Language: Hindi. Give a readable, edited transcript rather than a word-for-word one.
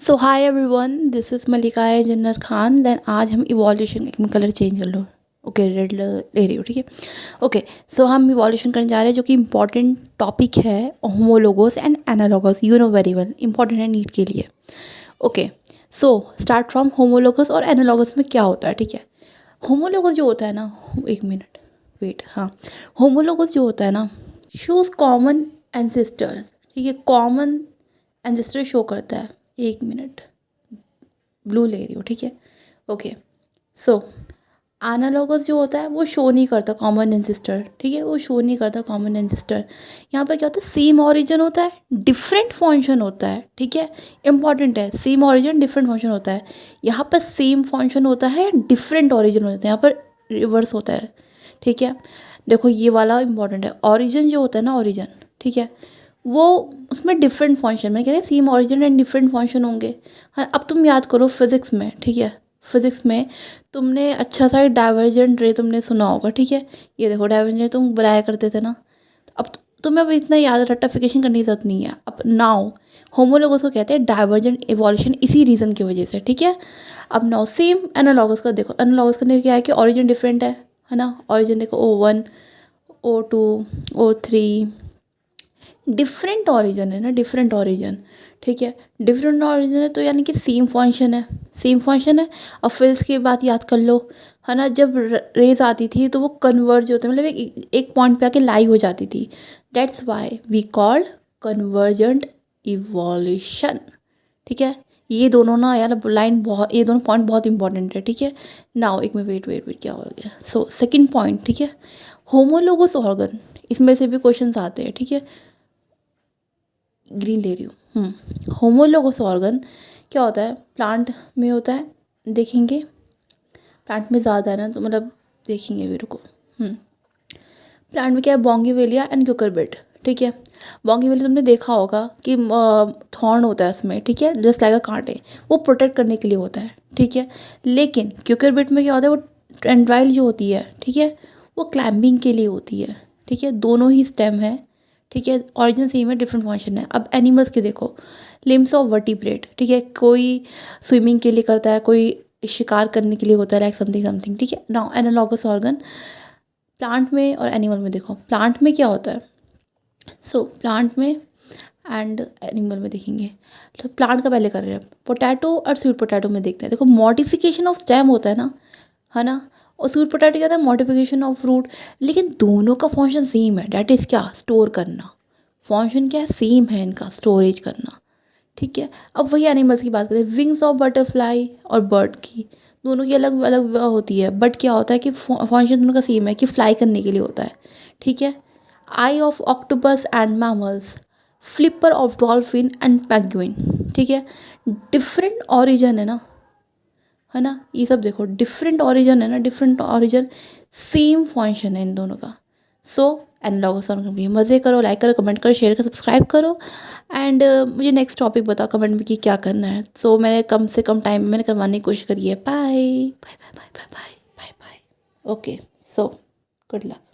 So hi everyone, this is Malika Jannat Khan. Then आज हम इवोल्यूशन, एक में कलर चेंज कर लो, ओके रेड ले रही हो, ठीक है। ओके, सो हम इवोल्यूशन करने जा रहे हैं जो कि इंपॉर्टेंट टॉपिक है, homologous and analogous. You know very well, important है नीट के लिए। Okay, so start from homologous और एनालॉगस में क्या होता है, ठीक है। होमोलोगस जो होता है ना, एक मिनट वेट, हाँ, होमोलोगस जो होता है ना, शोज कॉमन एंसेस्टर्स, ठीक है, कॉमन एंसेस्टर शो करता है। एक मिनट, ब्लू ले रही हो, ठीक है। ओके, सो एनालॉगस जो होता है वो शो नहीं करता कॉमन एंसेस्टर, ठीक है, वो शो नहीं करता कॉमन एंसेस्टर। यहाँ पर क्या होता है, सेम ओरिजिन होता है, डिफरेंट फंक्शन होता है, ठीक है। इंपॉर्टेंट है, सेम ओरिजिन डिफरेंट फंक्शन होता है। यहाँ पर सेम फंक्शन होता है, डिफरेंट ओरिजिन होता है, यहाँ पर रिवर्स होता है, ठीक है। देखो ये वाला इंपॉर्टेंट है, ओरिजिन जो होता है ना, ओरिजिन, ठीक है, वो उसमें डिफरेंट फंक्शन, मैं कह रही same origin and different function होंगे। हाँ, अब तुम याद करो फिजिक्स में, ठीक है, फिजिक्स में तुमने अच्छा सा डाइवर्जेंट रे तुमने सुना होगा, ठीक है। ये देखो डाइवर्जेंट रे तुम बनाया करते थे ना। अब तुम्हें अब इतना याद रट्टाफिकेशन करने की जरूरत नहीं है। अब नाउ होमोलोगस को कहते हैं डाइवर्जेंट इवोल्यूशन, इसी रीज़न की वजह से, ठीक है। अब नाउ सेम एनालॉगस का देखो, एनालॉगस का क्या है कि ओरिजिन डिफरेंट है ना। ओरिजिन देखो O1, O2, O3, different origin है ना, डिफरेंट ओरिजिन, ठीक है। डिफरेंट ओरिजिन है तो यानी कि सेम फंक्शन है, सेम फंक्शन है। और फिर इसके बाद याद कर लो, है ना, जब रेज आती थी तो वो कन्वर्ज होते, मतलब एक पॉइंट पे आके लाई हो जाती थी। That's why we called convergent evolution, ठीक है। ये दोनों ना यार लाइन बहुत, ये दोनों पॉइंट बहुत इंपॉर्टेंट है, ठीक है। नाउ एक में वेट वेट वेट क्या हो गया। सो सेकंड पॉइंट, ठीक है, होमोलोगस ऑर्गन, इसमें से भी क्वेश्चंस आते हैं, ठीक है। ग्रीन ले रही हूँ। होमोलोगस ऑर्गन क्या होता है, प्लांट में होता है, देखेंगे प्लांट में ज़्यादा है ना, तो मतलब देखेंगे मेरे को। प्लांट में क्या है, बॉन्गीवेलिया एंड क्यूकरबिट, ठीक है। बॉन्गीवेलिया तुमने देखा होगा कि थॉर्न होता है उसमें, ठीक है, जस्ट लाइक अ कांटे, वो प्रोटेक्ट करने के लिए होता है, ठीक है। लेकिन क्यूकरबिट में क्या होता है, वो टेंड्राइल जो होती है, ठीक है, वो क्लाइंबिंग के लिए होती है, ठीक है। दोनों ही स्टेम है, ठीक है, ऑरिजिन सेम है, डिफरेंट फंक्शन है। अब एनिमल्स के देखो, लिम्स ऑफ वर्टिब्रेट, ठीक है, कोई स्विमिंग के लिए करता है, कोई शिकार करने के लिए होता है, लाइक समथिंग समथिंग, ठीक है। नाउ एनालॉगस ऑर्गन प्लांट में और एनिमल में देखो, प्लांट में क्या होता है, सो प्लांट में एंड एनिमल में देखेंगे। तो प्लांट का पहले कर रहे हैं, पोटैटो और स्वीट पोटैटो में देखते हैं। देखो मॉडिफिकेशन ऑफ स्टेम होता है ना, और स्वीट पोटैटो क्या था, मॉडिफिकेशन ऑफ फ्रूट। लेकिन दोनों का फंक्शन सेम है, डैट इज़ क्या, स्टोर करना। फंक्शन क्या है, सेम है इनका, स्टोरेज करना, ठीक है। अब वही एनिमल्स की बात करें, विंग्स ऑफ बटरफ्लाई और बर्ड की, दोनों की अलग अलग होती है, बट क्या होता है कि फंक्शन दोनों का सेम है, कि फ्लाई करने के लिए होता है, ठीक है। Eye of octopus and mammals, flipper of dolphin and penguin, ठीक है। डिफरेंट ऑरिजन है ना, ये सब देखो डिफरेंट ऑरिजन है ना, डिफरेंट ऑरिजन, सेम फंक्शन है इन दोनों का। सो एनालॉगस ऑर्गन कंपनी, मज़े करो, लाइक करो, कमेंट करो, शेयर करो, सब्सक्राइब करो। एंड मुझे नेक्स्ट टॉपिक बताओ कमेंट में कि क्या करना है। सो मैंने कम से कम टाइम में मैंने करवाने की कोशिश करी है। Bye bye bye bye bye bye bye. Okay, so good luck.